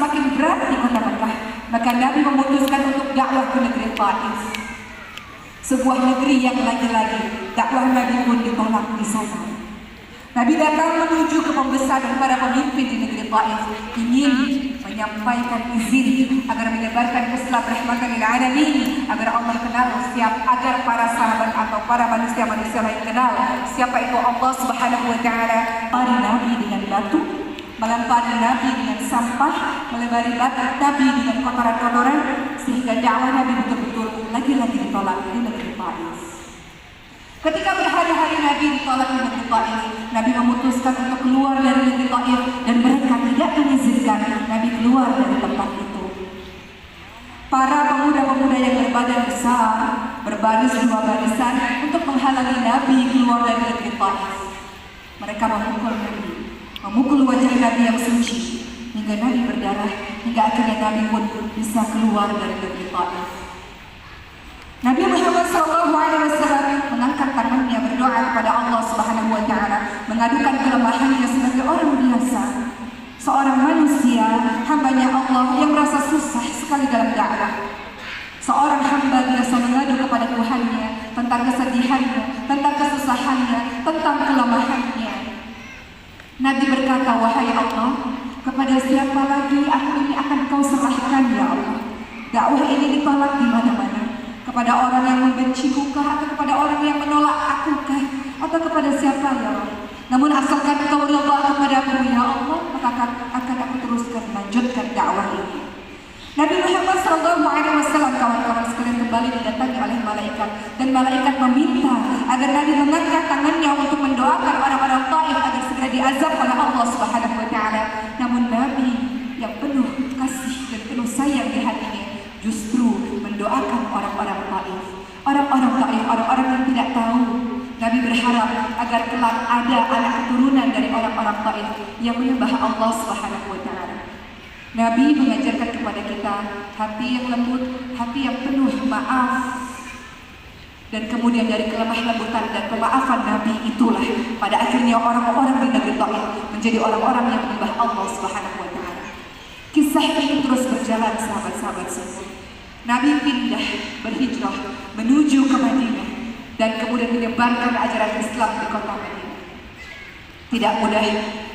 semakin berat di kota Mekah, maka Nabi memutuskan untuk dakwah ke negeri Taif. Sebuah negeri yang lagi-lagi dakwah Nabi pun ditolak di sana. Nabi datang menuju ke pembesar dan para pemimpin di negeri Taif, ingin menyampaikan izin agar menyebarkan Islam rahmatan lil alamin, agar Allah kenal agar para sahabat atau para manusia-manusia lain kenal siapa itu Allah Subhanahu wa taala. Melempari Nabi dengan batu, melempari Nabi dengan sampah, melempari Nabi dengan kotoran-kotoran, sehingga dakwah Nabi betul-betul lagi-lagi ditolak di negeri Taif. Ketika berhari-hari Nabi ditolak di negeri Taif, Nabi memutuskan untuk keluar dari negeri Taif dan mereka tidak mengizinkan Nabi keluar dari tempat itu. Para pemuda-pemuda yang berbadan besar berbaris dua barisan untuk menghalangi Nabi keluar dari negeri Taif. Mereka memukul Nabi, memukul wajah Nabi yang suci hingga Nabi berdarah, hingga akhirnya Nabi pun bisa keluar dari negeri Taif. Nabi Muhammad SAW mengangkat tangannya berdoa kepada Allah Subhanahu wa taala, mengadukan kelemahannya sebagai orang biasa, seorang manusia, hambanya Allah yang merasa susah sekali dalam dakwah. Seorang hamba biasa mengadu kepada Tuhannya tentang kesedihannya, tentang kesusahannya, tentang kelemahannya. Nabi berkata, wahai Allah, kepada siapa lagi aku ini akan kau serahkan ya Allah? Dakwah ini ditolak di mana-mana. Kepada orang yang membenciku kah, atau kepada orang yang menolak aku kah, atau kepada siapa ya Allah? Namun asalkan kau ridha kepadaku ya Allah, maka akan aku teruskan melanjutkan dakwah ini. Nabi Muhammad SAW kawan-kawan sekalian kembali didatangi oleh malaikat, dan malaikat meminta agar Nabi mengangkat tangannya untuk mendoakan orang-orang Taif agar segera diazab oleh Allah Subhanahu wa taala. Namun Nabi yang penuh kasih dan penuh sayang di hatinya justru mendoakan orang-orang Taif. Orang-orang Taif, orang-orang yang tidak tahu. Nabi berharap agar kelak ada anak keturunan dari orang-orang Taif yang menyembah Allah Subhanahu wa taala. Nabi mengajarkan kepada kita hati yang lembut, hati yang penuh maaf. Dan kemudian dari kelemah lembutan dan pemaafan Nabi itulah pada akhirnya orang-orang di negeri Taif menjadi orang-orang yang menyembah Allah Subhanahu wa taala. Kisah ini terus berjalan, sahabat-sahabat semua. Nabi pindah, berhijrah menuju ke Madinah dan kemudian menyebarkan ajaran Islam di kota Madinah. Tidak mudah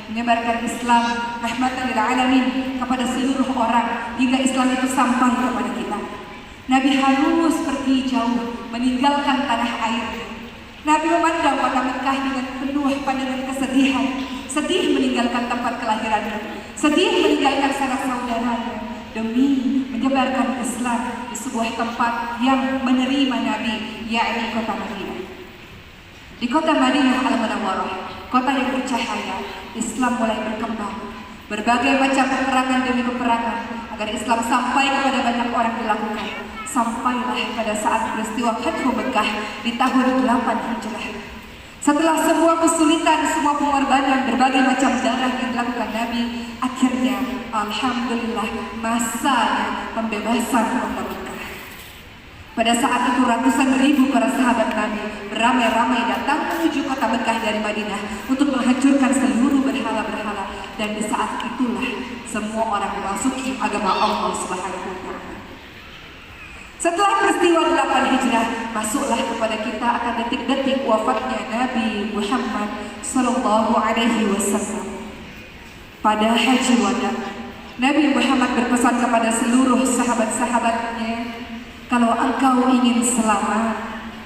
menyebarkan Islam rahmatan lil alamin kepada seluruh orang hingga Islam itu sampai kepada kita. Nabi harus pergi jauh meninggalkan tanah airnya. Nabi memandang kota Mekah dengan penuh pandangan kesedihan, sedih meninggalkan tempat kelahirannya, sedih meninggalkan sanak saudaranya demi menyebarkan Islam di sebuah tempat yang menerima Nabi, yakni kota Madinah. Di kota Madinah Al-Munawwarah, kota yang bercahaya, Islam mulai berkembang. Berbagai macam peperangan demi peperangan agar Islam sampai kepada banyak orang dilakukan. Sampailah pada saat peristiwa Fathu Mekah di tahun 8 Hijrah. Setelah semua kesulitan, semua pengorbanan, berbagai macam darah yang dilakukan Nabi, akhirnya alhamdulillah masanya pembebasan kota Mekah. Pada saat itu ratusan ribu para sahabat Nabi beramai-ramai datang menuju kota Mekah dari Madinah untuk menghancurkan seluruh berhala-berhala, dan di saat itulah semua orang memasuki agama Allah Subhanahu wa taala. Setelah peristiwa 8 Hijrah, masuklah kepada kita akan detik-detik wafatnya Nabi Muhammad sallallahu alaihi wasallam. Pada Haji Wada, Nabi Muhammad berpesan kepada seluruh sahabat-sahabatnya, kalau engkau ingin selamat,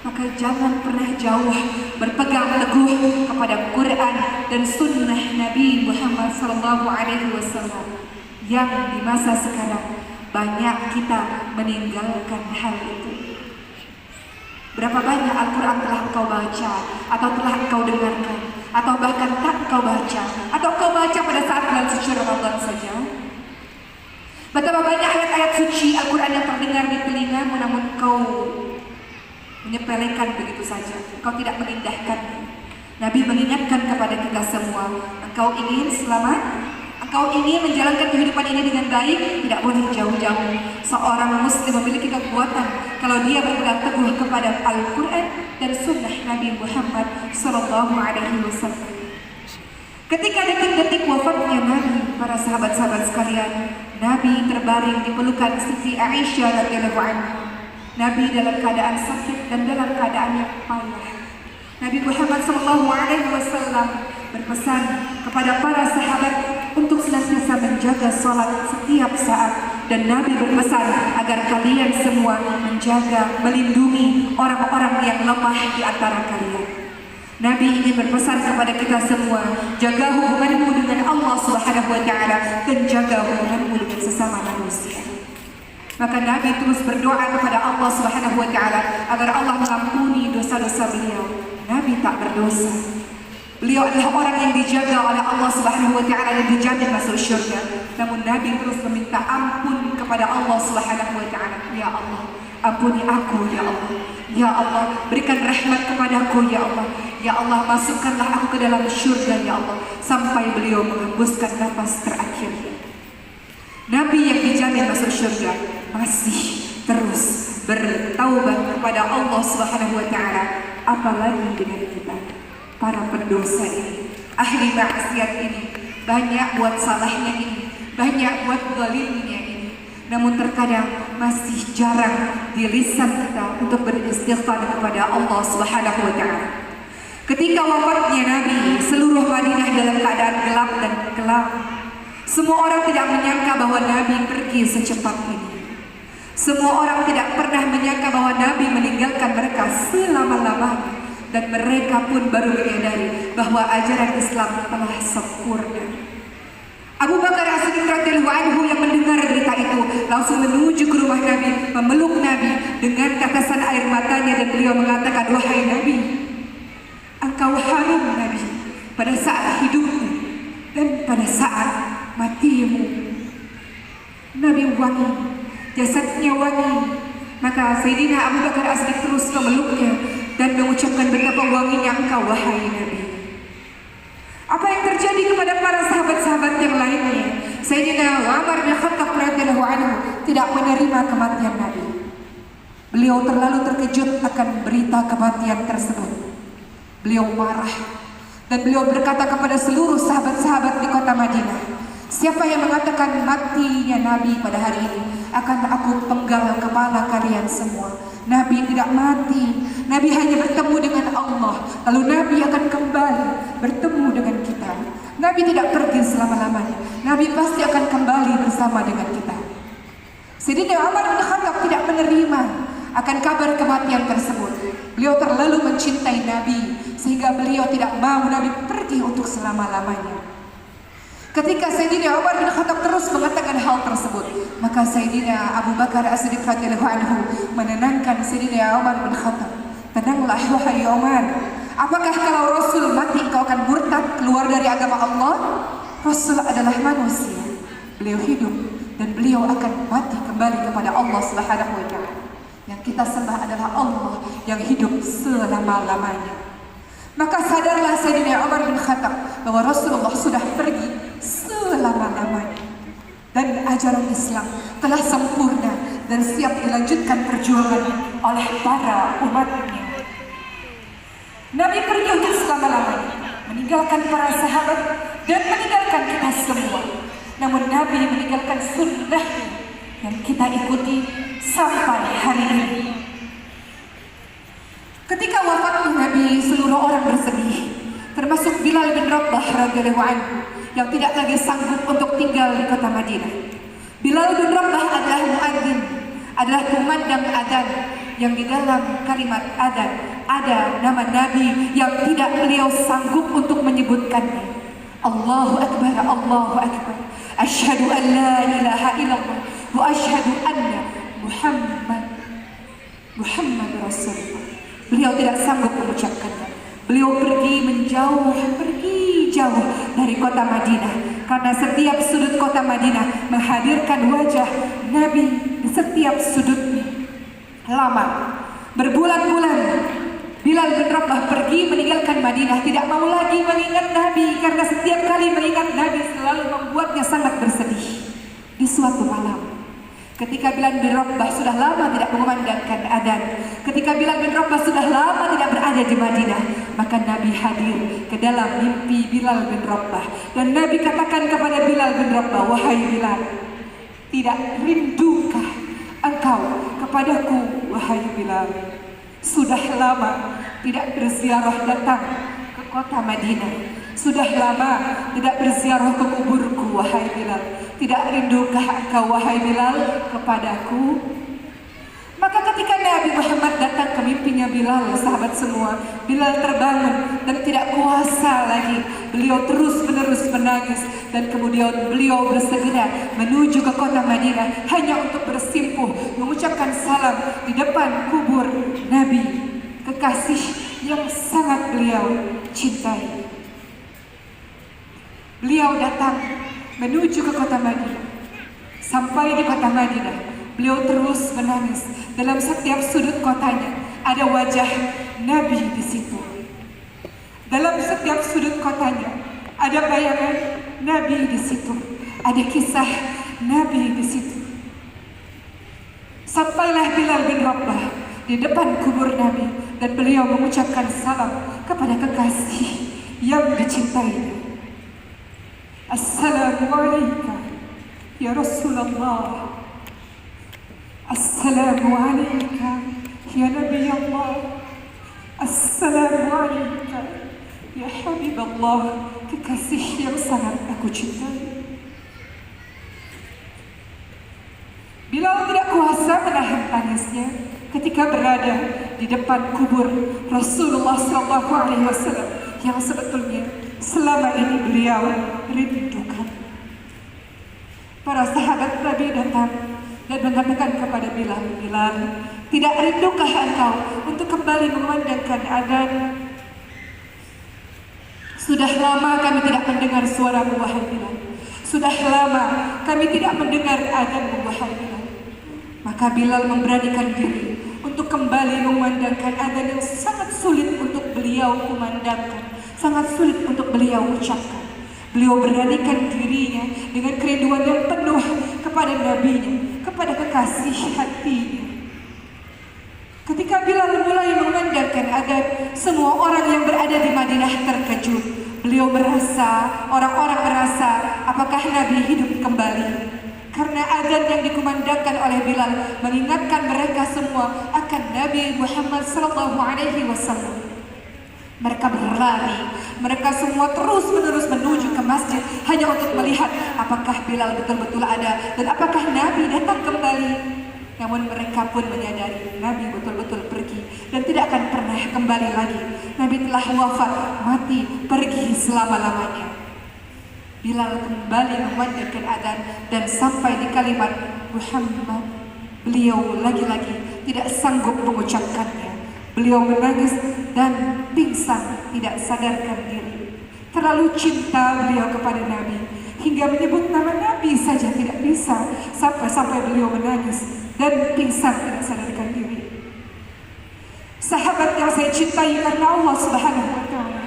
maka jangan pernah jauh berpegang teguh kepada Quran dan sunnah Nabi Muhammad sallallahu alaihi wasallam yang di masa sekarang banyak kita meninggalkan hal itu. Berapa banyak Al-Quran telah engkau baca, atau telah engkau dengarkan, atau bahkan tak engkau baca, atau engkau baca pada saat bulan suci Ramadan saja. Betapa banyak ayat-ayat suci Al-Quran yang terdengar di telingamu, namun engkau menyepelekan begitu saja, engkau tidak mengindahkannya. Nabi mengingatkan kepada kita semua, engkau ingin selamat, engkau ingin menjalankan kehidupan ini dengan baik, tidak boleh jauh-jauh. Seorang muslim memiliki kekuatan kalau dia berpegang teguh kepada Al-Quran dan sunnah Nabi Muhammad sallallahu alaihi wasallam. Ketika detik-detik wafatnya Nabi, para sahabat-sahabat sekalian, Nabi terbaring di pelukan Siti Aisyah radhiyallahu anha. Nabi dalam keadaan sakit dan dalam keadaan yang payah. Nabi Muhammad SAW berpesan kepada para sahabat untuk senantiasa menjaga sholat setiap saat, dan Nabi berpesan agar kalian semua menjaga, melindungi orang-orang yang lemah di antara kalian. Nabi ingin berpesan kepada kita semua, jaga hubunganmu dengan Allah Subhanahu wa Ta'ala dan jaga hubunganmu dengan sesama manusia. Maka Nabi terus berdoa kepada Allah Subhanahu wa Ta'ala agar Allah mengampuni dosa-dosa beliau. Nabi tak berdosa. Beliau adalah orang yang dijaga oleh Allah Subhanahu wa Ta'ala dan dijamin masuk syurga. Namun Nabi terus meminta ampun kepada Allah Subhanahu wa Ta'ala. Ya Allah, ampuni aku ya Allah. Ya Allah, berikan rahmat kepadaku ya Allah. Ya Allah, masukkanlah aku ke dalam syurga ya Allah. Sampai beliau menghembuskan nafas terakhirnya. Nabi yang dijamin masuk syurga masih terus bertaubat kepada Allah Subhanahu wa Ta'ala. Apalagi dengan kita, para pendosa ini, ahli maksiat ini, banyak buat salahnya ini, banyak buat zalimnya ini. Namun terkadang masih jarang di lisan kita untuk beristighfar kepada Allah Subhanahu wa Ta'ala. Ketika wafatnya Nabi, seluruh Madinah dalam keadaan gelap dan kelam. Semua orang tidak menyangka bahwa Nabi pergi secepat ini. Semua orang tidak pernah menyangka bahwa Nabi meninggalkan mereka selama-lamanya. Dan mereka pun baru menyadari bahwa ajaran Islam telah sempurna. Abu Bakar As-Siddiq radhiyallahu anhu yang mendengar berita itu langsung menuju ke rumah Nabi, memeluk Nabi dengan tetesan air matanya, dan beliau mengatakan, wahai Nabi, engkau harum Nabi pada saat hidupmu dan pada saat matimu. Nabi wangi, jasadnya wangi. Maka Sayyidina Abu Bakar As-Siddiq terus memeluknya dan mengucapkan betapa wanginya engkau wahai Nabi. Apa yang terjadi kepada para sahabat-sahabat yang lainnya? Sayyidina Umar bin Khattab radhiyallahu anhu tidak menerima kematian Nabi. Beliau terlalu terkejut akan berita kematian tersebut. Beliau marah dan beliau berkata kepada seluruh sahabat-sahabat di kota Madinah, siapa yang mengatakan matinya Nabi pada hari ini, akan aku penggal kepala kalian semua. Nabi tidak mati. Nabi hanya bertemu dengan Allah. Lalu Nabi akan kembali bertemu dengan kita. Nabi tidak pergi selama-lamanya. Nabi pasti akan kembali bersama dengan kita. Sayyidina Umar bin Khattab tidak menerima akan kabar kematian tersebut. Beliau terlalu mencintai Nabi sehingga beliau tidak mau Nabi pergi untuk selama-lamanya. Ketika Sayyidina Umar bin Khattab terus mengatakan hal tersebut, maka Sayyidina Abu Bakar As-Siddiq radhiyallahu anhu menenangkan Sayyidina Umar bin Khattab. Tenanglah wahai Umar, apakah kalau Rasul mati kau akan murtad keluar dari agama Allah? Rasul adalah manusia, beliau hidup dan beliau akan mati kembali kepada Allah Subhanahu wa Ta'ala. Yang kita sembah adalah Allah yang hidup selama-lamanya. Maka sadarlah Sayyidina Umar bin Khattab bahwa Rasulullah sudah pergi selama-lamanya dan ajaran Islam telah sempurna dan siap dilanjutkan perjuangan oleh para umatnya. Nabi pergi untuk selama-lamanya, meninggalkan para sahabat dan meninggalkan kita semua. Namun Nabi meninggalkan sunnahnya yang kita ikuti sampai hari ini. Ketika wafatnya Nabi, seluruh orang bersedih, termasuk Bilal bin Rabah radhiyallahu anhu yang tidak lagi sanggup untuk tinggal di kota Madinah. Bilal bin Rabah adalah muadzin, adalah pemandang adzan yang di dalam kalimat adzan ada nama Nabi yang tidak beliau sanggup untuk menyebutkannya. Allahu Akbar, Allahu Akbar. Asyhadu an la ilaha illallah wa asyhadu anna Muhammad Rasulullah. Beliau tidak sanggup mengucapkannya. Beliau pergi jauh dari kota Madinah, karena setiap sudut kota Madinah menghadirkan wajah Nabi di setiap sudutnya. Lama, berbulan-bulan Bilal bin Rabah pergi meninggalkan Madinah, tidak mau lagi mengingat Nabi, karena setiap kali mengingat Nabi selalu membuatnya sangat bersedih. Di suatu malam, ketika Bilal bin Rabah sudah lama tidak mengumandangkan adzan, ketika Bilal bin Rabah sudah lama tidak berada di Madinah, maka Nabi hadir ke dalam mimpi Bilal bin Rabah. Dan Nabi katakan kepada Bilal bin Rabah, wahai Bilal, Tidak rindukah engkau kepadaku, wahai Bilal? Sudah lama tidak berziarah datang ke kota Madinah. Sudah lama tidak berziarah ke kuburku, wahai Bilal. Tidak rindukah engkau, wahai Bilal, kepadaku? Maka ketika Nabi Muhammad datang ke mimpinya Bilal, sahabat semua, Bilal terbangun dan tidak kuasa lagi. Beliau terus-menerus menangis dan kemudian beliau bersegera menuju ke kota Madinah hanya untuk bersimpuh, mengucapkan salam di depan kubur Nabi, kekasih yang sangat beliau cintai. Beliau datang menuju ke kota Madinah. Sampai di kota Madinah, beliau terus menangis. Dalam setiap sudut kotanya ada wajah Nabi di situ. Dalam setiap sudut kotanya ada bayangan Nabi di situ. Ada kisah Nabi di situ. Sampailah Bilal bin Rabah di depan kubur Nabi dan beliau mengucapkan salam kepada kekasih yang dicintainya. Assalamualaikum ya Rasulullah. Assalamualaikum ya Nabi Allah. Assalamualaikum ya Habib Allah, kekasih yang sangat aku cintai. Bilal tidak kuasa menahan tangisnya ketika berada di depan kubur Rasulullah SAW yang sebetulnya selama ini beliau rindukan. Para sahabat Nabi datang dan mengatakan kepada Bilal, Bilal, tidak rindukah engkau untuk kembali mengumandangkan adzan? Sudah lama kami tidak mendengar suaramu, wahai Bilal. Sudah lama kami tidak mendengar adzanmu, wahai Bilal. Maka Bilal memberanikan diri untuk kembali mengumandangkan adzan yang sangat sulit untuk beliau kumandangkan, sangat sulit untuk beliau ucapkan. Beliau beranikan dirinya dengan kerinduan yang penuh kepada Nabi-Nya, kepada kekasih hatinya. Ketika Bilal mulai mengumandangkan adzan, semua orang yang berada di Madinah terkejut. Beliau merasa, orang-orang merasa, apakah Nabi hidup kembali? Karena adzan yang dikumandangkan oleh Bilal mengingatkan mereka semua akan Nabi Muhammad SAW. Mereka berlari, mereka semua terus-menerus menuju ke masjid hanya untuk melihat apakah Bilal betul-betul ada dan apakah Nabi datang kembali. Namun mereka pun menyadari Nabi betul-betul pergi dan tidak akan pernah kembali lagi. Nabi telah wafat, mati, pergi selama-lamanya. Bilal kembali memandangkan adzan dan sampai di kalimat Muhammad, beliau lagi-lagi tidak sanggup mengucapkannya. Beliau menangis dan pingsan, tidak sadarkan diri. Terlalu cinta beliau kepada Nabi hingga menyebut nama Nabi saja tidak bisa, sampai beliau menangis dan pingsan, tidak sadarkan diri. Sahabat yang saya cintai karena Allah Subhanahu wa Ta'ala,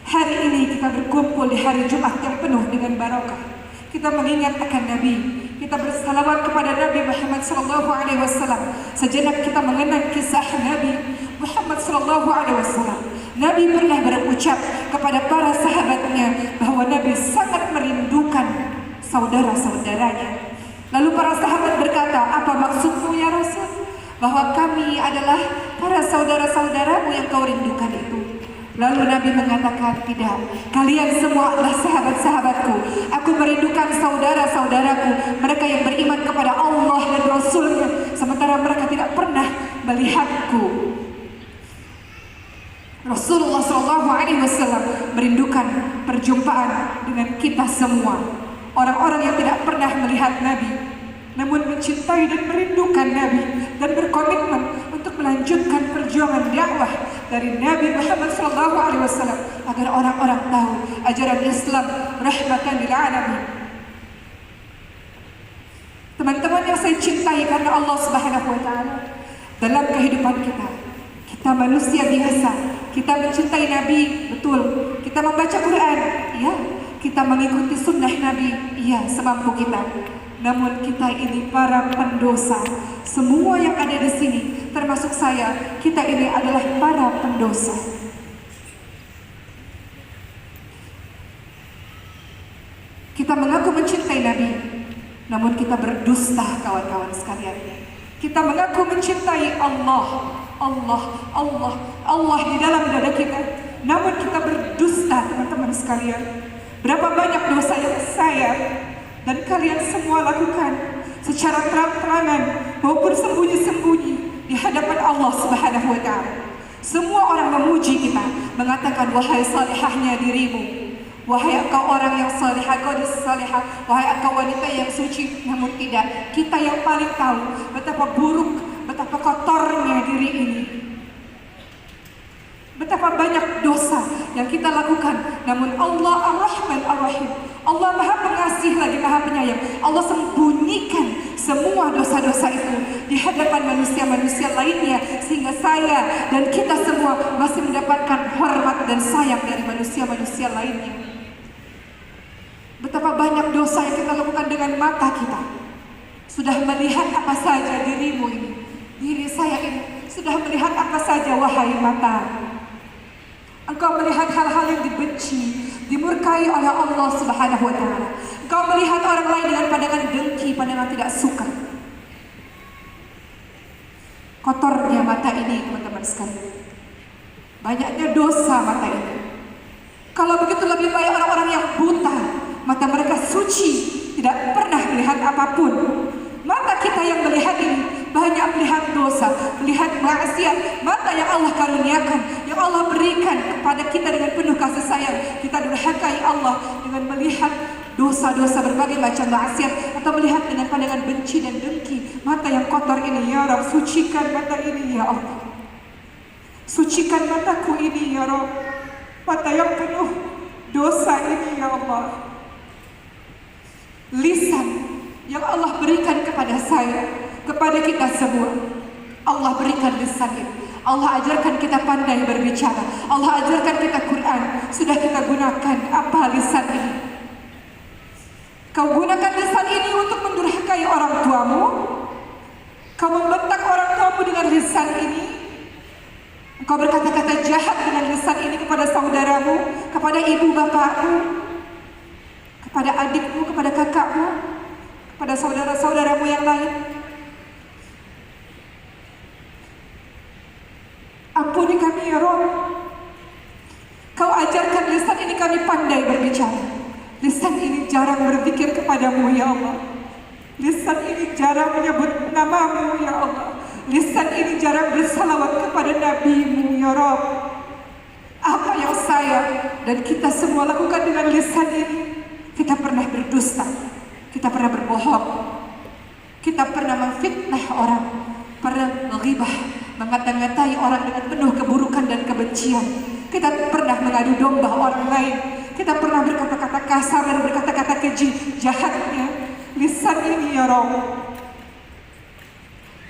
hari ini kita berkumpul di hari Jumat yang penuh dengan barokah. Kita mengingat akan Nabi, kita bersalawat kepada Nabi Muhammad SAW. Sejenak kita mengenang kisah Nabi Muhammad SAW. Nabi pernah berucap kepada para sahabatnya bahwa Nabi sangat merindukan saudara-saudaranya. Lalu para sahabat berkata, apa maksudmu ya Rasul? Bahwa kami adalah para saudara-saudaramu yang kau rindukan itu. Lalu Nabi mengatakan, tidak, kalian semua adalah sahabat-sahabatku. Aku merindukan saudara-saudaraku, mereka yang beriman kepada Allah dan Rasulnya, sementara mereka tidak pernah melihatku. Rasulullah SAW merindukan perjumpaan dengan kita semua. Orang-orang yang tidak pernah melihat Nabi, namun mencintai dan merindukan Nabi dan berkomitmen untuk melanjutkan perjuangan dakwah dari Nabi Muhammad SAW agar orang-orang tahu ajaran Islam rahmatan lil alamin. Teman-teman yang saya cintai karena Allah Subhanahu wa Ta'ala, dalam kehidupan kita manusia biasa, kita mencintai Nabi, betul. Kita membaca Quran, ya. Kita mengikuti sunnah Nabi, iya, semampu kita. Namun kita ini para pendosa. Semua yang ada di sini, termasuk saya, kita ini adalah para pendosa. Kita mengaku mencintai Nabi, namun kita berdusta kawan-kawan sekalian. Kita mengaku mencintai Allah, Allah di dalam dada kita, namun kita berdusta teman-teman sekalian. Berapa banyak dosa yang saya dan kalian semua lakukan secara terang-terangan maupun sembunyi-sembunyi di hadapan Allah Subhanahu wa Ta'ala. Semua orang memuji kita, mengatakan, wahai salihahnya dirimu, wahai engkau orang yang salihah, gadis salihah, wahai engkau wanita yang suci. Namun tidak, kita yang paling tahu betapa buruk, betapa kotornya diri ini, betapa banyak dosa yang kita lakukan. Namun Allah Ar-Rahman Ar-Rahim, Allah Maha Pengasih lagi Maha Penyayang, Allah sembunyikan semua dosa-dosa itu di hadapan manusia-manusia lainnya, sehingga saya dan kita semua masih mendapatkan hormat dan sayang dari manusia-manusia lainnya. Betapa banyak dosa yang kita lakukan dengan mata kita. Sudah melihat apa saja dirimu ini, diri saya ini, sudah melihat apa saja wahai mata. Engkau melihat hal-hal yang dibenci, dimurkai oleh Allah Subhanahu wa Ta'ala. Engkau melihat orang lain dengan pandangan dengki, pandangan tidak suka. Kotornya mata ini teman-teman sekalian, banyaknya dosa mata ini. Kalau begitu lebih baik orang-orang yang buta, mata mereka suci, tidak pernah melihat apapun. Mata kita yang melihat ini banyak melihat dosa, melihat maksiat. Mata yang Allah karuniakan, yang Allah berikan kepada kita dengan penuh kasih sayang, kita durhakai Allah dengan melihat dosa-dosa berbagai macam maksiat, atau melihat dengan pandangan benci dan dengki. Mata yang kotor ini, ya Rabb, sucikan mata ini ya Allah. Sucikan mataku ini ya Rabb, mata yang penuh dosa ini ya Allah. Lisan yang Allah berikan kepada saya, kepada kita semua, Allah berikan lisan ini. Allah ajarkan kita pandai berbicara, Allah ajarkan kita Quran. Sudah kita gunakan apa lisan ini? Kau gunakan lisan ini untuk mendurhakai orang tuamu, kau membentak orang tuamu dengan lisan ini, kau berkata-kata jahat dengan lisan ini kepada saudaramu, kepada ibu bapakmu, kepada adikmu, kepada kakakmu, pada saudara-saudaramu yang lain. Ampuni kami ya Rabb. Kau ajarkan lisan ini kami pandai berbicara. Lisan ini jarang berpikir kepadamu ya Allah. Lisan ini jarang menyebut namamu ya Allah. Lisan ini jarang bersalawat kepada nabimu ya Rabb. Apa yang saya dan kita semua lakukan dengan lisan ini? Kita pernah berdusta, kita pernah berbohong, kita pernah memfitnah orang, pernah menghibah, mengata-ngatai orang dengan penuh keburukan dan kebencian. Kita pernah mengadu domba orang lain, kita pernah berkata-kata kasar dan berkata-kata keji. Jahatnya lisan ini ya Rabb,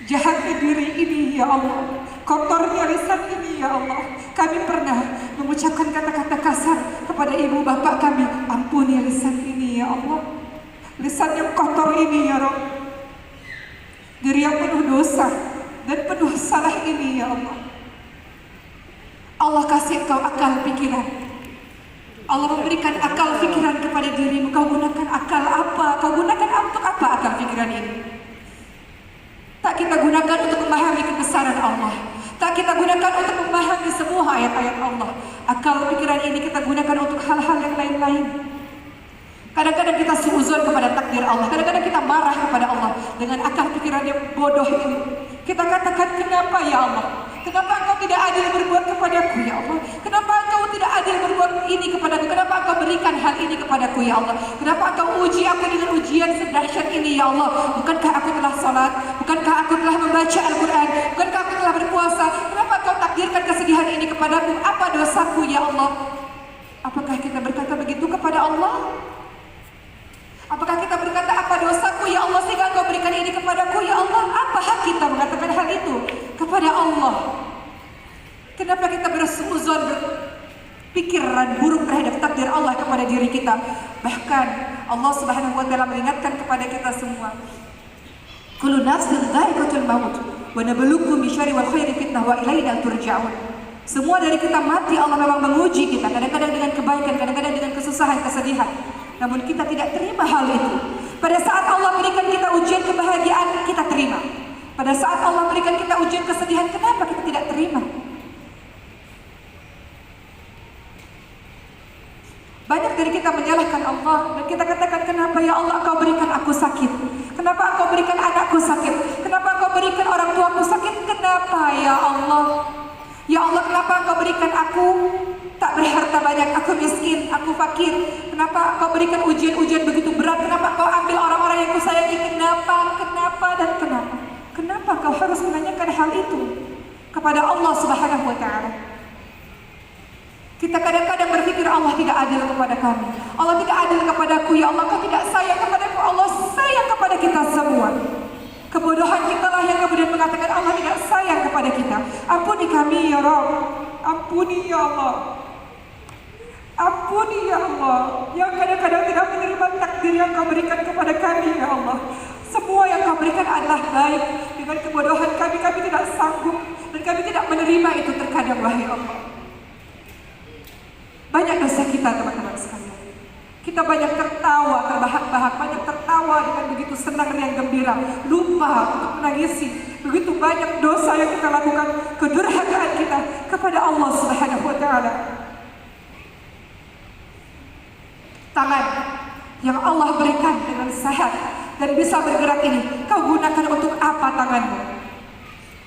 jahatnya diri ini ya Allah, kotornya lisan ini ya Allah. Kami pernah mengucapkan kata-kata kasar kepada ibu bapak kami. Ampuni lisan ini ya Allah, lisan yang kotor ini ya Rabb, diri yang penuh dosa dan penuh salah ini ya Allah. Allah kasih kau akal pikiran, Allah memberikan akal pikiran kepada dirimu. Kau gunakan akal apa? Kau gunakan untuk apa akal pikiran ini? Tak kita gunakan untuk memahami kebesaran Allah, tak kita gunakan untuk memahami semua ayat-ayat Allah. Akal pikiran ini kita gunakan untuk hal-hal yang lain-lain. Kadang-kadang kita suuzon kepada takdir Allah, kadang-kadang kita marah kepada Allah dengan akal pikiran yang bodoh ini. Kita katakan, kenapa ya Allah? Kenapa engkau tidak adil berbuat kepadaku ya Allah? Kenapa engkau tidak adil berbuat ini kepadaku? Kenapa engkau berikan hal ini kepadaku ya Allah? Kenapa engkau uji aku dengan ujian sedahsyat ini ya Allah? Bukankah aku telah salat? Bukankah aku telah membaca Al-Quran? Bukankah aku telah berpuasa? Kenapa engkau takdirkan kesedihan ini kepadaku? Apa dosaku ya Allah? Apakah kita berkata begitu kepada Allah? Apakah kita berkata, apa dosaku ya Allah sehingga engkau berikan ini kepadaku ya Allah? Apa hak kita mengatakan hal itu kepada Allah? Kenapa kita bersuuzon, berpikiran buruk terhadap takdir Allah kepada diri kita? Bahkan Allah Subhanahu wa Ta'ala mengingatkan kepada kita semua, kullu nafsin dha'iqatul maut wa nabluukum bisyarri wal khairi fitnah wa ilaina turja'un. Semua dari kita mati, Allah memang menguji kita, kadang-kadang dengan kebaikan, kadang-kadang dengan kesusahan, kesedihan. Namun kita tidak terima hal itu. Pada saat Allah berikan kita ujian kebahagiaan, kita terima. Pada saat Allah berikan kita ujian kesedihan, kenapa kita tidak terima? Banyak dari kita menyalahkan Allah dan kita katakan, kenapa ya Allah Engkau berikan aku sakit? Kenapa Engkau berikan anakku sakit? Kenapa Engkau berikan orang tuaku sakit? Kenapa ya Allah? Ya Allah, kenapa Engkau berikan aku tak berharta banyak, aku miskin, aku fakir? Kenapa Engkau berikan ujian-ujian begitu berat? Kenapa Engkau ambil orang-orang yang kusayangi? Kenapa dan kenapa? Kenapa Kau harus menanyakan hal itu kepada Allah Subhanahu wa Ta'ala? Kita kadang-kadang berpikir Allah tidak adil kepada kami. Allah tidak adil kepadaku, ya Allah Kau tidak sayang kepadaku. Allah sayang kepada kita semua. Kebodohan kita lah yang kemudian mengatakan Allah tidak sayang kepada kita. Ampuni kami ya Rabb. Ampuni ya Allah. Ampuni ya Allah, yang kadang-kadang tidak menerima takdir yang Kau berikan kepada kami ya Allah. Semua yang Kau berikan adalah baik. Dengan kebodohan kami tidak sanggup dan kami tidak menerima itu terkadang, wahai Allah. Banyak dosa kita teman-teman sekalian. Kita banyak tertawa, terbahak-bahak, banyak tertawa dengan begitu senang dan gembira, lupa untuk menangisi begitu banyak dosa yang kita lakukan, kedurhakaan kita kepada Allah Subhanahu wa Ta'ala. Tangan yang Allah berikan dengan sehat dan bisa bergerak ini, Kau gunakan untuk apa tanganmu?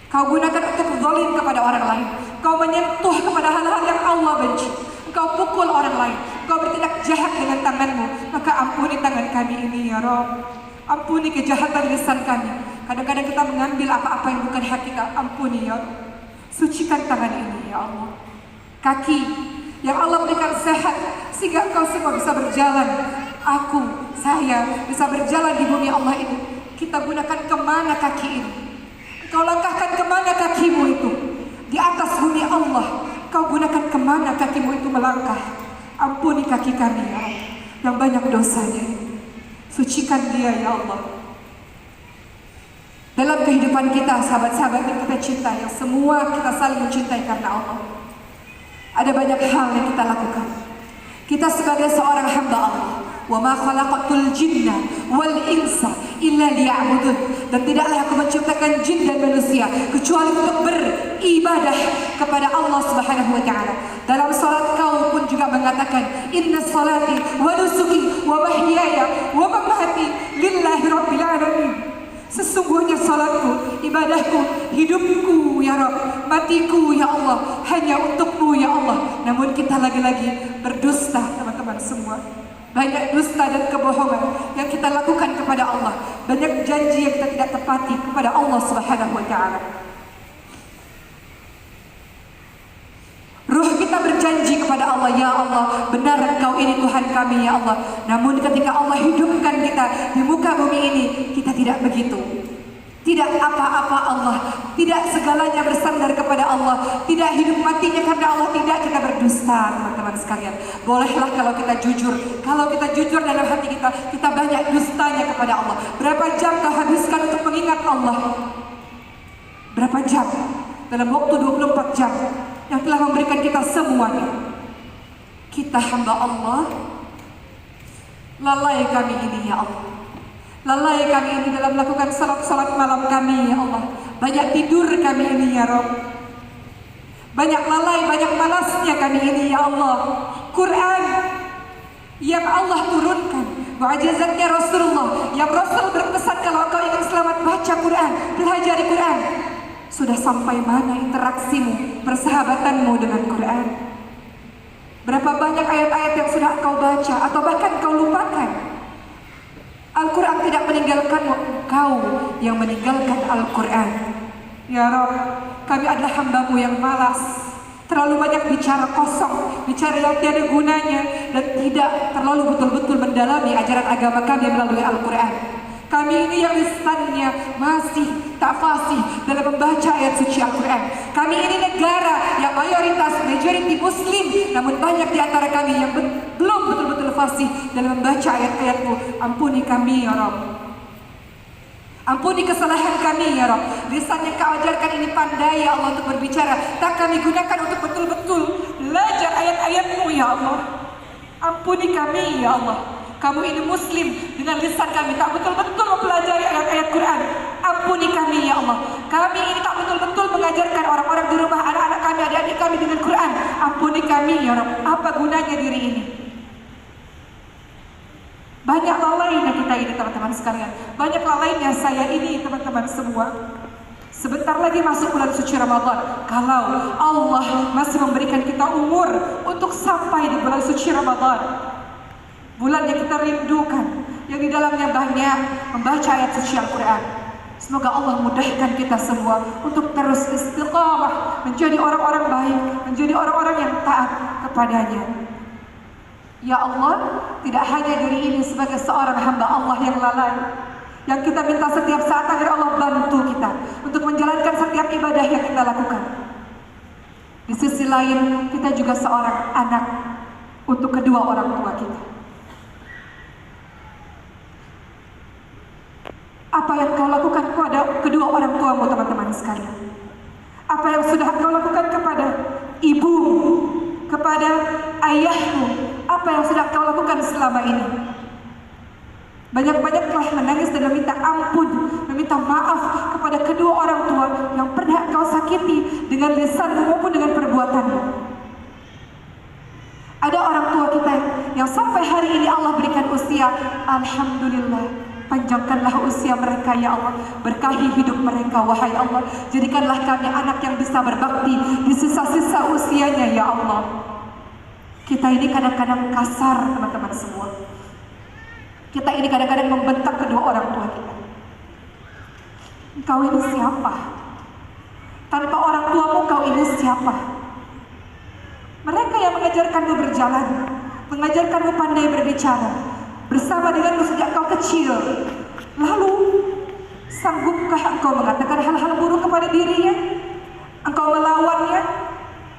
Kau gunakan untuk zalim kepada orang lain. Kau menyentuh kepada hal-hal yang Allah benci. Kau pukul orang lain. Kau bertindak jahat dengan tanganmu. Maka ampuni tangan kami ini ya Rabb. Ampuni kejahatan lisan kami. Kadang-kadang kita mengambil apa-apa yang bukan hak kita. Ampuni ya Rabb. Sucikan tangan ini ya Allah. Kaki yang Allah berikan sehat sehingga engkau semua bisa berjalan. Saya bisa berjalan di bumi Allah ini. Kita gunakan kemana kaki ini? Kau langkahkan kemana kakimu itu? Di atas bumi Allah. Kau gunakan kemana kakimu itu melangkah? Ampuni kaki kami ya Allah, yang banyak dosanya. Sucikan dia ya Allah. Dalam kehidupan kita, sahabat-sahabat yang kita cintai, yang semua kita saling mencintai karena Allah, ada banyak hal yang kita lakukan. Kita sebagai seorang hamba Allah, wa ma khalaqatul jinna wal insa illa liya'budun. Dan tidaklah aku menciptakan jin dan manusia kecuali untuk beribadah kepada Allah Subhanahu wa Ta'ala. Dalam salat kau pun juga mengatakan, inna salati wa nusuki wa mahyaya wa mamati lillahi rabbil alamin. Sesungguhnya salatku, ibadahku, hidupku ya Rabb, matiku ya Allah, hanya untukmu ya Allah. Namun kita lagi-lagi berdusta teman-teman semua. Banyak dusta dan kebohongan yang kita lakukan kepada Allah. Banyak janji yang kita tidak tepati kepada Allah Subhanahu wa Ta'ala. Ruh kita berjanji kepada Allah, ya Allah, benar Engkau ini Tuhan kami ya Allah. Namun ketika Allah hidupkan kita di muka bumi ini, kita tidak begitu. Tidak apa-apa Allah, tidak segalanya bersandar kepada Allah, tidak hidup matinya karena Allah, tidak, kita berdusta teman-teman sekalian. Bolehlah kalau kita jujur dalam hati kita, kita banyak dustanya kepada Allah. Berapa jam kau habiskan untuk mengingat Allah? Berapa jam? Dalam waktu 24 jam yang telah memberikan kita semuanya. Kita hamba Allah, lalai kami ini ya Allah. Lalai kami ini dalam melakukan salat-salat malam kami ya Allah. Banyak tidur kami ini ya Rabb. Banyak lalai, banyak malasnya kami ini ya Allah. Quran yang Allah turunkan, mu'jizatnya Rasulullah, yang Rasul berpesan kalau kau ingin selamat baca Quran, pelajari Quran. Sudah sampai mana interaksimu, persahabatanmu dengan Quran? Berapa banyak ayat-ayat yang sudah kau baca atau bahkan kau lupakan? Al-Quran tidak meninggalkanmu, kau yang meninggalkan Al-Quran. Ya Rabb, kami adalah hambamu yang malas, terlalu banyak bicara kosong, bicara yang tiada gunanya, dan tidak terlalu betul-betul mendalami ajaran agama kami melalui Al-Quran. Kami ini yang lisannya masih tak fasih dalam membaca ayat suci Al-Quran. Kami ini negara yang majority Muslim, namun banyak di antara kami yang belum betul-betul fasih dalam membaca ayat-ayatmu. Ampuni kami ya Rabb. Ampuni kesalahan kami ya Rabb. Lisan yang kau ajarkan ini pandai ya Allah untuk berbicara, tak kami gunakan untuk betul-betul belajar ayat-ayatmu ya Allah. Ampuni kami ya Allah. Kamu ini muslim, dengan lisan kami tak betul-betul mempelajari ayat-ayat Quran. Ampuni kami ya Allah. Kami ini tak betul-betul mengajarkan orang-orang di rumah, anak-anak kami, adik-adik kami dengan Quran. Ampuni kami ya Rabb. Apa gunanya diri ini? Banyak lalainya kita ini teman-teman sekalian. Banyak lalainya saya ini teman-teman semua. Sebentar lagi masuk bulan suci Ramadan. Kalau Allah masih memberikan kita umur untuk sampai di bulan suci Ramadan, bulan yang kita rindukan, yang di dalamnya banyak membaca ayat suci Al-Quran. Semoga Allah mudahkan kita semua untuk terus istiqamah, menjadi orang-orang baik, menjadi orang-orang yang taat kepadanya. Ya Allah, tidak hanya diri ini sebagai seorang hamba Allah yang lalai, yang kita minta setiap saat agar Allah bantu kita untuk menjalankan setiap ibadah yang kita lakukan. Di sisi lain, kita juga seorang anak untuk kedua orang tua kita. Apa yang kau lakukan kepada kedua orang tuamu teman-teman sekalian? Apa yang sudah kau lakukan kepada ibumu, kepada ayahmu? Apa yang sudah kau lakukan selama ini? Banyak-banyaklah menangis dan meminta ampun, meminta maaf kepada kedua orang tua yang pernah kau sakiti dengan lisanmu maupun dengan perbuatanmu. Ada orang tua kita yang sampai hari ini Allah berikan usia, alhamdulillah, panjangkanlah usia mereka ya Allah, berkahi hidup mereka wahai Allah, jadikanlah kami anak yang bisa berbakti di sisa-sisa usianya ya Allah. Kita ini kadang-kadang kasar teman-teman semua. Kita ini kadang-kadang membentak kedua orang tua kita. Engkau ini siapa? Tanpa orang tuamu kau ini siapa? Mereka yang mengajarkanmu berjalan, mengajarkanmu pandai berbicara, bersama denganmu sejak kau kecil. Lalu, sanggupkah engkau mengatakan hal-hal buruk kepada dirinya? Engkau melawannya?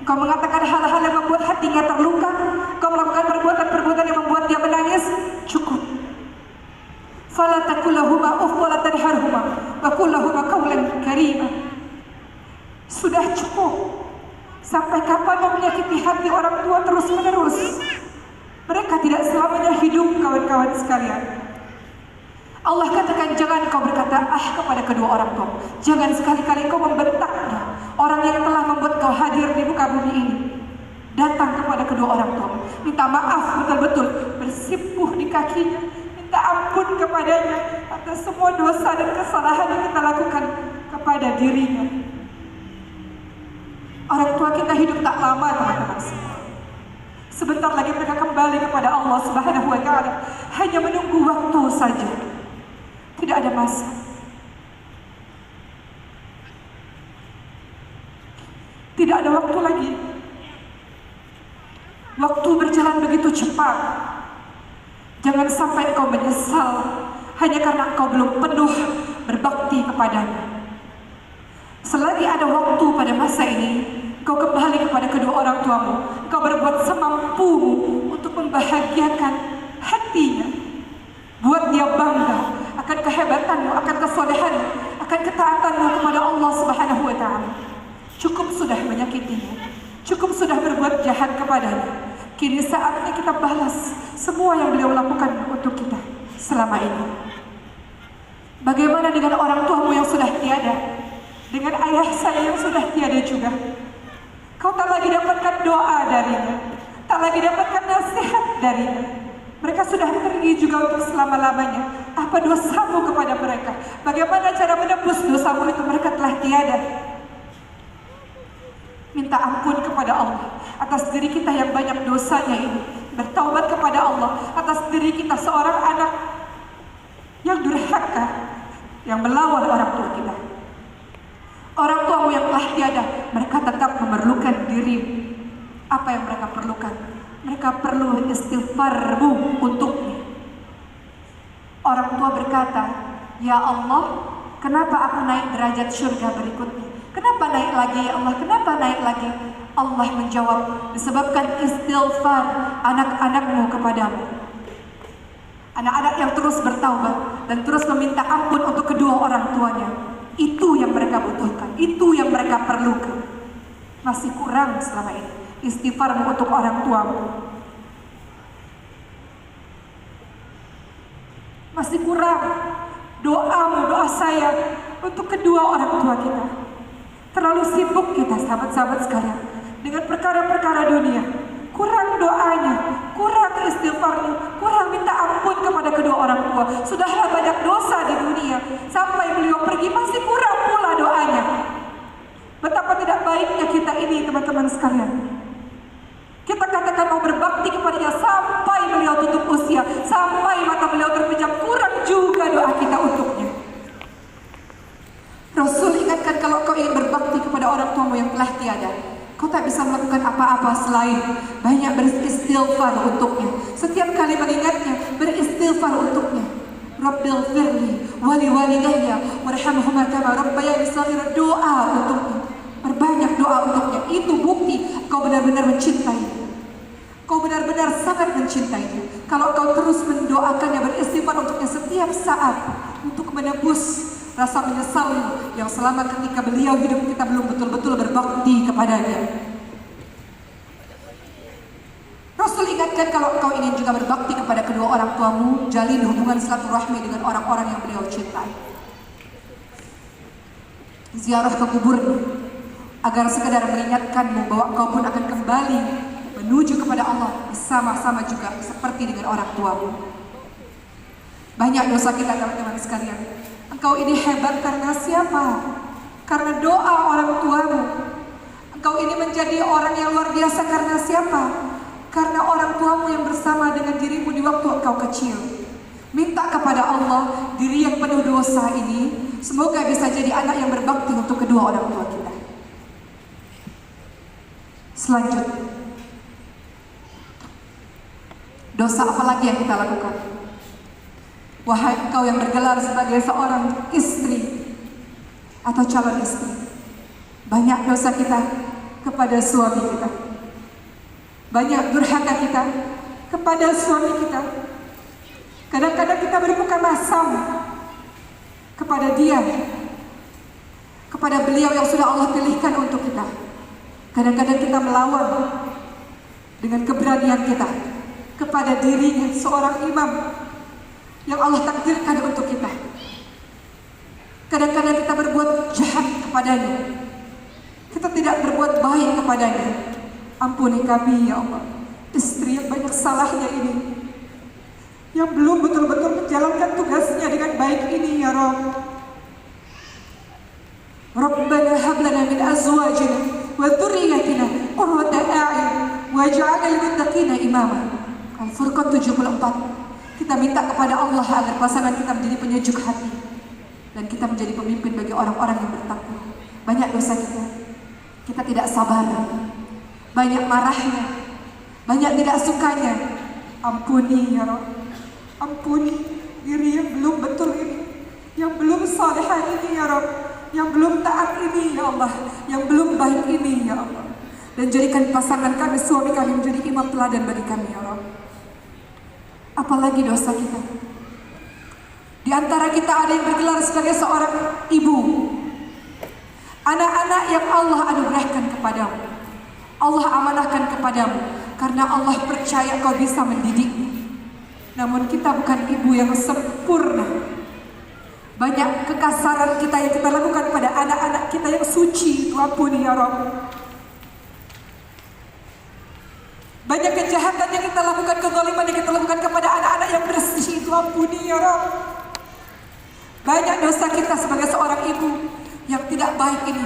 Engkau mengatakan hal-hal yang membuat hatinya terluka? Engkau melakukan perbuatan-perbuatan yang membuat dia menangis? Cukup. Fala taqul lahuma uff wa la tanharhuma wa qul lahuma qawlan karima. Sudah cukup. Sampai kapan mau menyakiti hati orang tua terus-menerus? Mereka tidak selamanya hidup kawan-kawan sekalian. Allah katakan jangan kau berkata kepada kedua orang tua. Jangan sekali-kali kau membentaknya. Orang yang telah membuat kau hadir di muka bumi ini. Datang kepada kedua orang tua. Minta maaf betul-betul. Bersimpuh di kakinya. Minta ampun kepadanya atas semua dosa dan kesalahan yang kita lakukan kepada dirinya. Orang tua kita hidup tak lama teman-teman semua. Sebentar lagi mereka kembali kepada Allah Subhanahu wa Ta'ala. Hanya menunggu waktu saja. Tidak ada masa. Tidak ada waktu lagi. Waktu berjalan begitu cepat. Jangan sampai kau menyesal hanya karena kau belum penuh berbakti kepadanya. Selagi ada waktu pada masa ini, kau kembali kepada kedua orang tuamu. Kau berbuat semampumu untuk membahagiakan hatinya. Buat dia bangga akan kehebatanmu, akan kesolehanmu, akan ketaatanmu kepada Allah Subhanahu wa Ta'ala. Cukup sudah menyakitinya. Cukup sudah berbuat jahat kepadanya. Kini saatnya kita balas semua yang beliau lakukan untuk kita selama ini. Bagaimana dengan orang tuamu yang sudah tiada? Dengan ayah saya yang sudah tiada juga. Kau tak lagi dapatkan doa darinya, tak lagi dapatkan nasihat darinya. Mereka sudah pergi juga untuk selama-lamanya. Apa dosamu kepada mereka? Bagaimana cara menebus dosamu itu? Mereka telah tiada. Minta ampun kepada Allah atas diri kita yang banyak dosanya ini. Bertaubat kepada Allah atas diri kita seorang anak yang durhaka, yang melawan orang tua kita. Orang tuamu yang telah tiada, mereka tetap memerlukan diri. Apa yang mereka perlukan? Mereka perlu istighfarmu untuknya. Orang tua berkata, ya Allah, kenapa aku naik derajat surga berikutnya? Kenapa naik lagi ya Allah? Kenapa naik lagi? Allah menjawab, disebabkan istighfar anak-anakmu kepadamu. Anak-anak yang terus bertaubat dan terus meminta ampun untuk kedua orang tuanya. Itu yang mereka butuhkan, itu yang mereka perlukan. Masih kurang selama ini istighfarmu untuk orang tuamu. Masih kurang doamu, doa saya untuk kedua orang tua kita. Terlalu sibuk kita sahabat-sahabat sekalian dengan perkara-perkara dunia. Kurang doanya, kurang istighfarnya, kurang minta ampun kepada kedua orang tua. Sudahlah banyak dosa di dunia, sampai beliau pergi masih kurang pula doanya. Betapa tidak baiknya kita ini teman-teman sekalian. Kita katakan mau berbakti kepadanya sampai beliau tutup usia, sampai mata beliau terpejam, kurang juga doa kita untuknya. Rasul ingatkan, kalau kau ingin berbakti kepada orang tuamu yang telah tiada, kau tak bisa melakukan apa-apa selain banyak beristighfar untuknya. Setiap kali mengingatnya, beristighfar untuknya. Rabbil firli wali walidayya warhamhuma kama rabbayani shaghira, doa untuknya. Perbanyak doa untuknya. Itu bukti kau benar-benar mencintai. Kau benar-benar sangat mencintai. Kalau kau terus mendoakannya, beristighfar untuknya setiap saat untuk menebus rasa menyesal yang selama ketika beliau hidup kita belum betul-betul berbakti kepadanya. Rasul ingatkan, kalau kau ingin juga berbakti kepada kedua orang tuamu, jalin hubungan silaturahmi dengan orang-orang yang beliau cintai. Ziarah ke kuburnya, agar sekadar mengingatkanmu bahwa kau pun akan kembali menuju kepada Allah bersama-sama juga seperti dengan orang tuamu. Banyak dosa kita teman-teman sekalian. Engkau ini hebat karena siapa? Karena doa orang tuamu. Engkau ini menjadi orang yang luar biasa karena siapa? Karena orang tuamu yang bersama dengan dirimu di waktu engkau kecil. Minta kepada Allah, diri yang penuh dosa ini semoga bisa jadi anak yang berbakti untuk kedua orang tua kita. Selanjutnya, dosa apa lagi yang kita lakukan? Wahai engkau yang bergelar sebagai seorang istri atau calon istri, banyak dosa kita kepada suami kita. Banyak durhaka kita kepada suami kita. Kadang-kadang kita berbuka masam kepada dia, kepada beliau yang sudah Allah pilihkan untuk kita. Kadang-kadang kita melawan dengan keberanian kita kepada dirinya, seorang imam yang Allah takdirkan untuk kita. Kadang-kadang kita berbuat jahat kepadanya, kita tidak berbuat baik kepadanya. Ampuni kami ya Allah, istri yang banyak salahnya ini, yang belum betul-betul menjalankan tugasnya dengan baik ini ya Rabb. Rabbana hab lana min azwajina wa dhurriyyatina qurrata a'yun waj'alna lil muttaqina imama. Al-Furqan 74. Kita minta kepada Allah agar pasangan kita menjadi penyejuk hati dan kita menjadi pemimpin bagi orang-orang yang bertakwa. Banyak dosa kita tidak sabar, banyak marahnya, banyak tidak sukanya. Ampuni ya Rabb, ampuni diri yang belum betul ini, yang belum salihah ini ya Rabb, yang belum taat ini ya Allah, yang belum baik ini ya Allah. Dan jadikan pasangan kami, suami kami menjadi imam teladan bagi kami ya Rabb. Apalagi dosa kita. Di antara kita ada yang bergelar sebagai seorang ibu. Anak-anak yang Allah anugerahkan kepadamu, Allah amanahkan kepadamu, karena Allah percaya kau bisa mendidiknya. Namun kita bukan ibu yang sempurna. Banyak kekasaran kita yang kita lakukan pada anak-anak kita yang suci. Itu ampuni ya Rabb. Banyak kejahatan yang kita lakukan, kezaliman yang kita lakukan kepada anak-anak yang bersih. Itu ampuni ya Rabb. Banyak dosa kita sebagai seorang ibu yang tidak baik ini,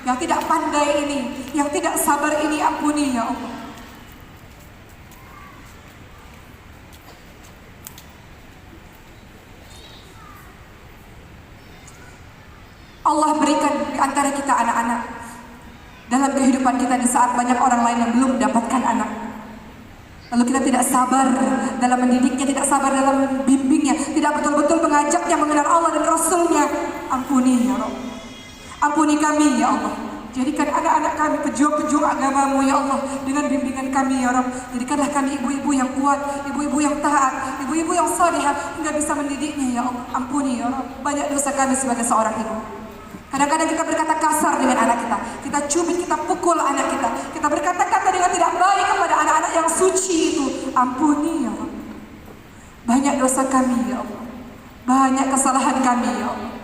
yang tidak pandai ini, yang tidak sabar ini. Ampuni ya Allah. Allah berikan di antara kita anak-anak dalam kehidupan kita di saat banyak orang lain yang belum mendapatkan anak. Lalu kita tidak sabar dalam mendidiknya, tidak sabar dalam membimbingnya, tidak betul-betul mengajaknya mengenal Allah dan Rasulnya. Ampuni ya Allah. Ampuni kami ya Allah. Jadikan anak-anak kami pejuang-pejuang agamamu ya Allah, dengan bimbingan kami ya Rabb. Jadikanlah kami ibu-ibu yang kuat, ibu-ibu yang taat, ibu-ibu yang salihah hingga bisa mendidiknya ya Allah. Ampuni ya Rabb. Banyak dosa kami sebagai seorang ibu. Kadang-kadang kita berkata kasar dengan anak kita, kita cubit, kita pukul anak kita berkata-kata dengan tidak baik kepada anak-anak yang suci itu. Ampuni ya Allah. Banyak dosa kami ya Allah. banyak kesalahan kami ya Allah.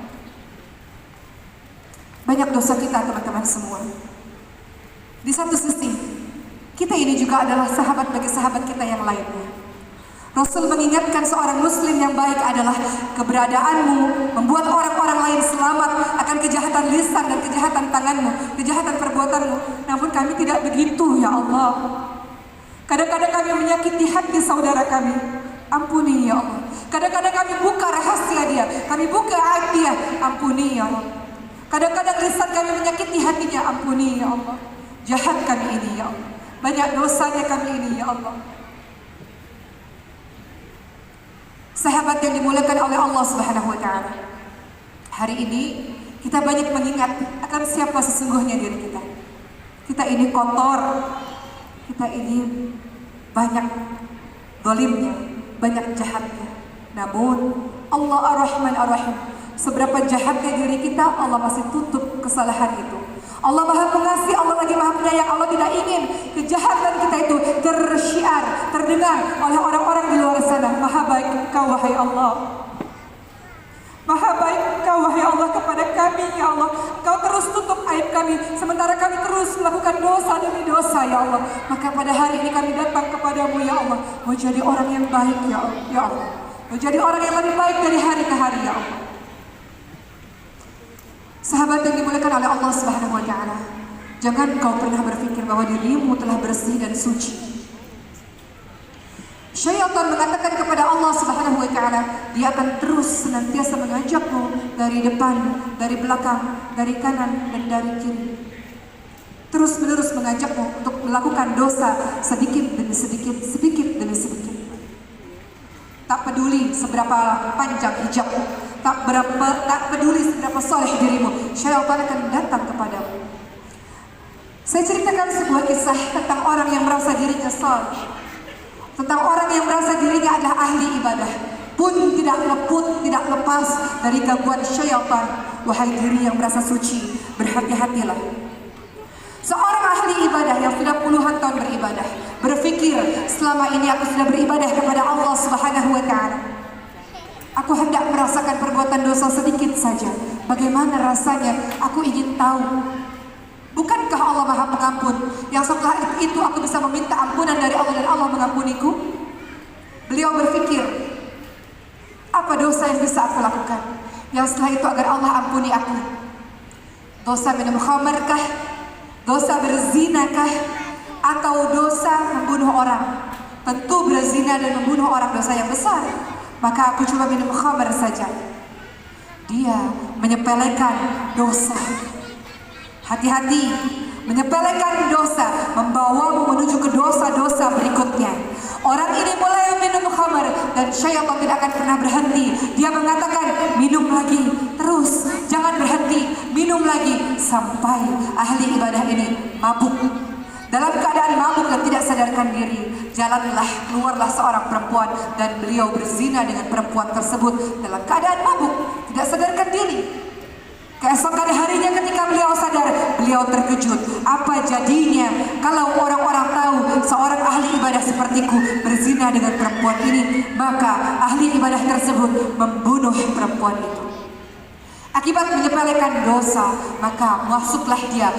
Banyak dosa kita teman-teman semua. Di satu sisi, kita ini juga adalah sahabat bagi sahabat kita yang lainnya. Rasul mengingatkan seorang muslim yang baik adalah keberadaanmu membuat orang-orang lain selamat akan kejahatan lisan dan kejahatan tanganmu, kejahatan perbuatanmu. Namun kami tidak begitu ya Allah. Kadang-kadang kami menyakiti hati saudara kami. Ampuni ya Allah. Kadang-kadang kami buka rahasia dia, kami buka aib dia. Ampuni ya Allah. Kadang-kadang lisan kami menyakiti hatinya. Ampuni ya Allah. Jahat kami ini ya Allah. Banyak dosanya kami ini ya Allah. Sahabat yang dimuliakan oleh Allah Subhanahu wa taala. Hari ini kita banyak mengingat akan siapa sesungguhnya diri kita. Kita ini kotor. Kita ini banyak zalimnya, banyak jahatnya. Namun Allah Ar-Rahman Ar-Rahim, seberapa jahatnya diri kita, Allah masih tutup kesalahan itu. Allah Maha Pengasih, Allah lagi Maha Penyayang. Allah tidak ingin kejahatan kita itu tersyiar, terdengar oleh orang-orang di luar sana. Maha baik Engkau wahai Allah. Maha baik Engkau wahai Allah kepada kami ya Allah. Engkau terus tutup aib kami, sementara kami terus melakukan dosa demi dosa ya Allah. Maka pada hari ini kami datang kepadamu ya Allah, mau jadi orang yang baik ya Allah. Mau jadi orang yang lebih baik dari hari ke hari ya Allah. Sahabat yang dimuliakan oleh Allah Subhanahu wa taala, jangan kau pernah berpikir bahwa dirimu telah bersih dan suci. Syaitan mengatakan kepada Allah Subhanahu wa taala, dia akan terus senantiasa mengajakmu dari depan, dari belakang, dari kanan dan dari kiri. Terus-menerus mengajakmu untuk melakukan dosa sedikit demi sedikit, sedikit demi sedikit. Tak peduli seberapa panjang hijabmu, tak peduli seberapa soleh dirimu, syaitan akan datang kepadamu. Saya ceritakan sebuah kisah tentang orang yang merasa dirinya soleh, tentang orang yang merasa dirinya adalah ahli ibadah, pun tidak luput, tidak lepas dari gangguan syaitan. Wahai diri yang merasa suci, berhati-hatilah. Seorang ahli ibadah yang sudah puluhan tahun beribadah berpikir, selama ini aku sudah beribadah kepada Allah Subhanahu wa taala. Aku hendak merasakan perbuatan dosa sedikit saja. Bagaimana rasanya? Aku ingin tahu. Bukankah Allah Maha Pengampun yang setelah itu aku bisa meminta ampunan dari Allah dan Allah mengampuniku? Beliau berpikir, apa dosa yang bisa aku lakukan yang setelah itu agar Allah ampuni aku? Dosa minum khamarkah? Dosa berzinakah? Atau dosa membunuh orang? Tentu berzina dan membunuh orang dosa yang besar. Maka aku cuma minum khamar saja. Dia menyepelekan dosa. Hati-hati, menyepelekan dosa membawamu menuju ke dosa-dosa berikutnya. Orang ini mulai minum khamar dan syaitan tidak akan pernah berhenti. Dia mengatakan, minum lagi, terus, jangan berhenti, minum lagi, sampai ahli ibadah ini mabuk. Dalam keadaan mabuk dan tidak sadarkan diri, keluarlah seorang perempuan dan beliau berzina dengan perempuan tersebut dalam keadaan mabuk, tidak sadarkan diri. Keesokan harinya ketika beliau sadar, beliau terkejut. Apa jadinya kalau orang-orang tahu seorang ahli ibadah sepertiku berzina dengan perempuan ini? Maka ahli ibadah tersebut membunuh perempuan itu. Akibat menyepelekan dosa, maka masuklah dia